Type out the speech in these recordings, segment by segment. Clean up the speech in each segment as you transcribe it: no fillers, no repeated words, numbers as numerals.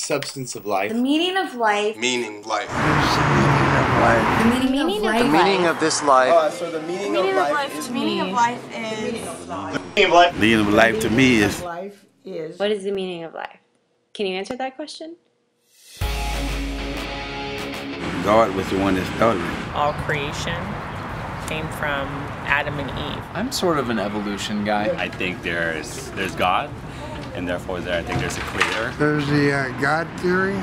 substance of life. The meaning of life. Meaning life. The meaning of life. The meaning of this life. So the meaning of life is... The meaning of life is... The meaning of life to me is... What is the meaning of life? Can you answer that question? God was the one that started it. All creation came from Adam and Eve. I'm sort of an evolution guy. I think there's God, and therefore I think there's a creator. There's the God theory,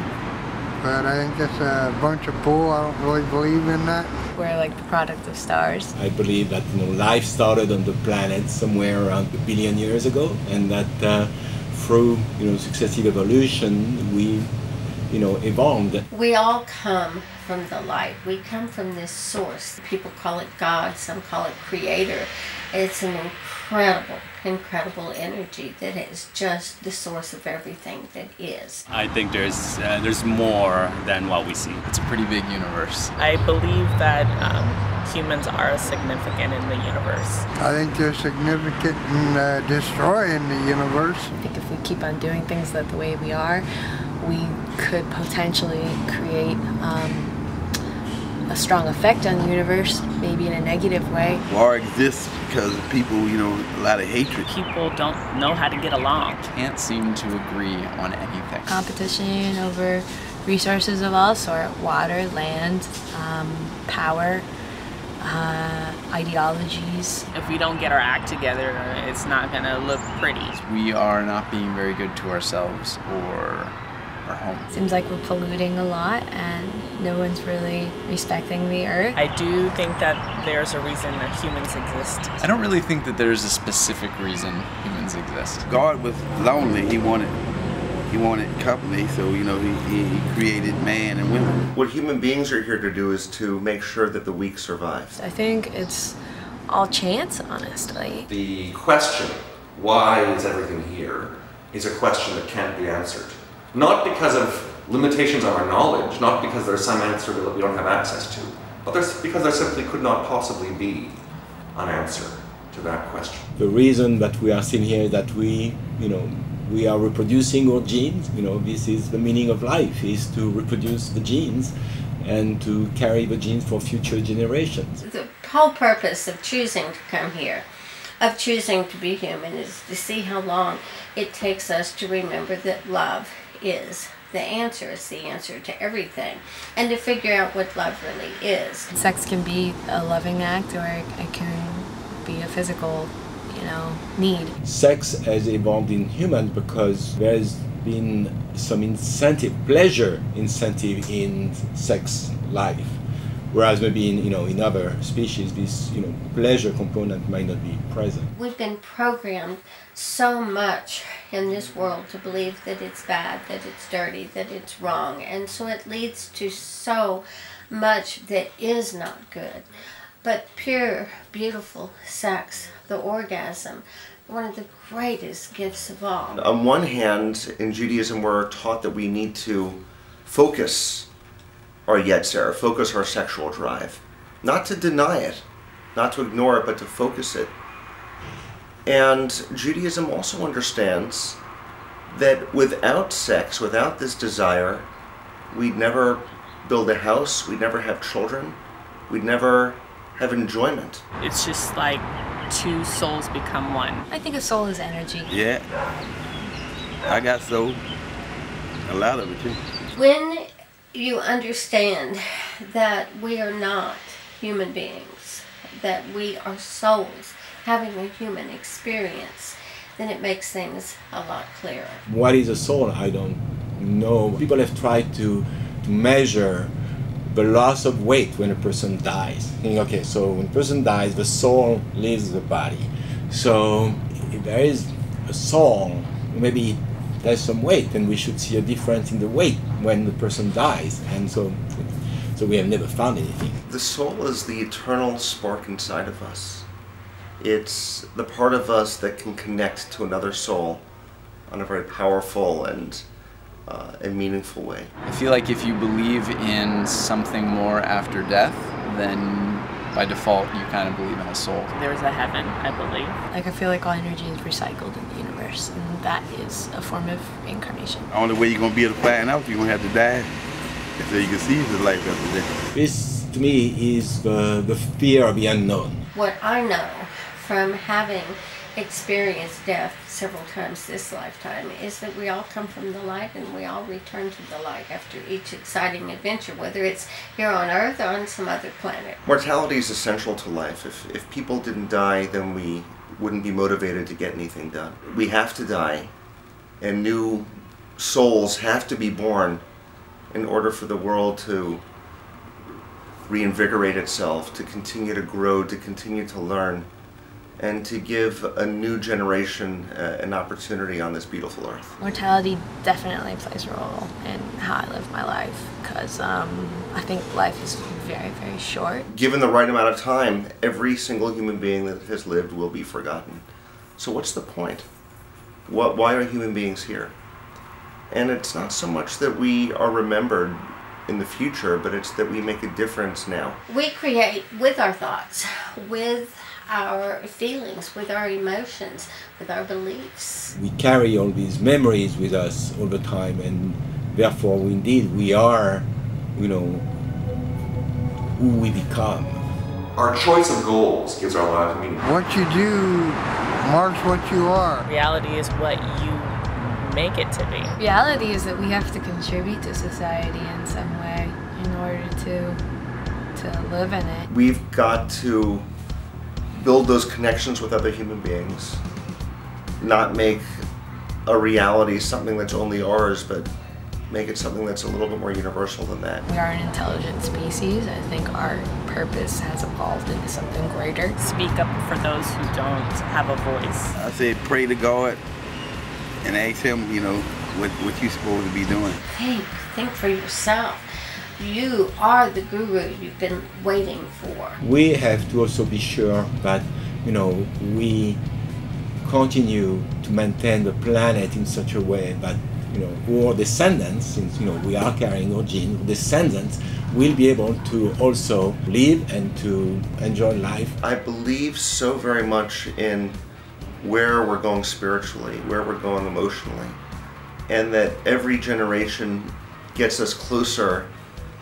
but I think it's a bunch of bull. I don't really believe in that. We're like the product of stars. I believe that life started on the planet somewhere around 1 billion years ago, and that through successive evolution we evolved. We all come from the light. We come from this source. People call it God, some call it creator. It's an incredible energy that is just the source of everything that is. I think there's more than what we see. It's a pretty big universe. I believe that humans are significant in the universe. I think they're significant in destroying the universe. I think if we keep on doing things the way we are, we could potentially create a strong effect on the universe, maybe in a negative way. War exists because of people, a lot of hatred. People don't know how to get along. Can't seem to agree on anything. Competition over resources of all sorts: water, land, power, ideologies. If we don't get our act together, it's not going to look pretty. We are not being very good to ourselves or our home. Seems like we're polluting a lot and no one's really respecting the earth. I do think that there's a reason that humans exist. I don't really think that there's a specific reason humans exist. God was lonely. He wanted company, so he created man and women. What human beings are here to do is to make sure that the weak survive. I think it's all chance, honestly. The question, why is everything here, is a question that can't be answered. Not because of limitations on our knowledge, not because there's some answer that we don't have access to, but because there simply could not possibly be an answer to that question. The reason that we are still here is that we are reproducing our genes. This is the meaning of life, is to reproduce the genes and to carry the genes for future generations. The whole purpose of choosing to come here, of choosing to be human, is to see how long it takes us to remember that love is the answer. It's the answer to everything, and to figure out what love really is. Sex can be a loving act, or it can be a physical, need. Sex has evolved in humans because there's been some pleasure incentive in sex life, whereas maybe in other species this pleasure component might not be present. We've been programmed so much in this world to believe that it's bad, that it's dirty, that it's wrong, and so it leads to so much that is not good. But pure, beautiful sex, the orgasm, one of the greatest gifts of all. On one hand, in Judaism we're taught that we need to focus our yetzer, focus our sexual drive. Not to deny it, not to ignore it, but to focus it. And Judaism also understands that without sex, without this desire, we'd never build a house, we'd never have children, we'd never have enjoyment. It's just like two souls become one. I think a soul is energy. Yeah. I got soul. A lot of it too. When you understand that we are not human beings, that we are souls having a human experience, then it makes things a lot clearer. What is a soul? I don't know. People have tried to measure the loss of weight when a person dies. Okay, so when a person dies, the soul leaves the body. So if there is a soul, maybe there's some weight, and we should see a difference in the weight when the person dies. And so we have never found anything. The soul is the eternal spark inside of us. It's the part of us that can connect to another soul on a very powerful and meaningful way. I feel like if you believe in something more after death, then by default, you kind of believe in a soul. There's a heaven, I believe. Like, I feel like all energy is recycled in the universe, and that is a form of reincarnation. The only way you're going to be able to find out, you're going to have to die. So you can see the life after death. This, to me, is the fear of the unknown. What I know from having experienced death several times this lifetime is that we all come from the light and we all return to the light after each exciting adventure, whether it's here on Earth or on some other planet. Mortality is essential to life. If people didn't die, then we wouldn't be motivated to get anything done. We have to die, and new souls have to be born in order for the world to reinvigorate itself, to continue to grow, to continue to learn, and to give a new generation an opportunity on this beautiful earth. Mortality definitely plays a role in how I live my life, because I think life is very, very short. Given the right amount of time, every single human being that has lived will be forgotten. So what's the point? Why are human beings here? And it's not so much that we are remembered in the future, but it's that we make a difference now. We create with our thoughts, with our feelings, with our emotions, with our beliefs. We carry all these memories with us all the time, and therefore, we are, who we become. Our choice of goals gives our lives meaning. What you do marks what you are. Reality is what you make it to be. Reality is that we have to contribute to society in some way in order to live in it. We've got to build those connections with other human beings, not make a reality something that's only ours, but make it something that's a little bit more universal than that. We are an intelligent species. I think our purpose has evolved into something greater. Speak up for those who don't have a voice. I say pray to God and ask Him, what you're supposed to be doing. Think for yourself. You are the guru you've been waiting for. We have to also be sure that, we continue to maintain the planet in such a way that, our descendants, since, we are carrying our genes, descendants will be able to also live and to enjoy life. I believe so very much in where we're going spiritually, where we're going emotionally, and that every generation gets us closer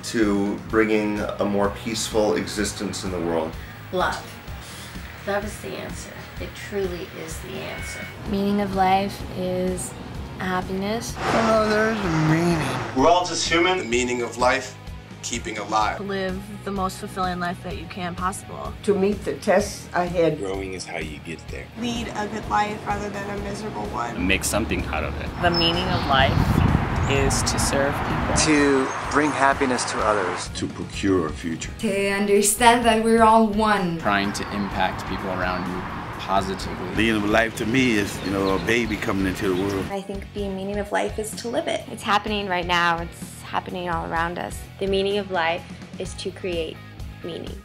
to bringing a more peaceful existence in the world. Love. That is the answer. It truly is the answer. Meaning of life is happiness. Oh, there is a meaning. We're all just human. The meaning of life, keeping alive. Live the most fulfilling life that you can possible. To meet the tests ahead. Growing is how you get there. Lead a good life rather than a miserable one. Make something out of it. The meaning of life is to serve people. To bring happiness to others. To procure a future. To understand that we're all one. Trying to impact people around you positively. The meaning of life to me is, a baby coming into the world. I think the meaning of life is to live it. It's happening right now. It's happening all around us. The meaning of life is to create meaning.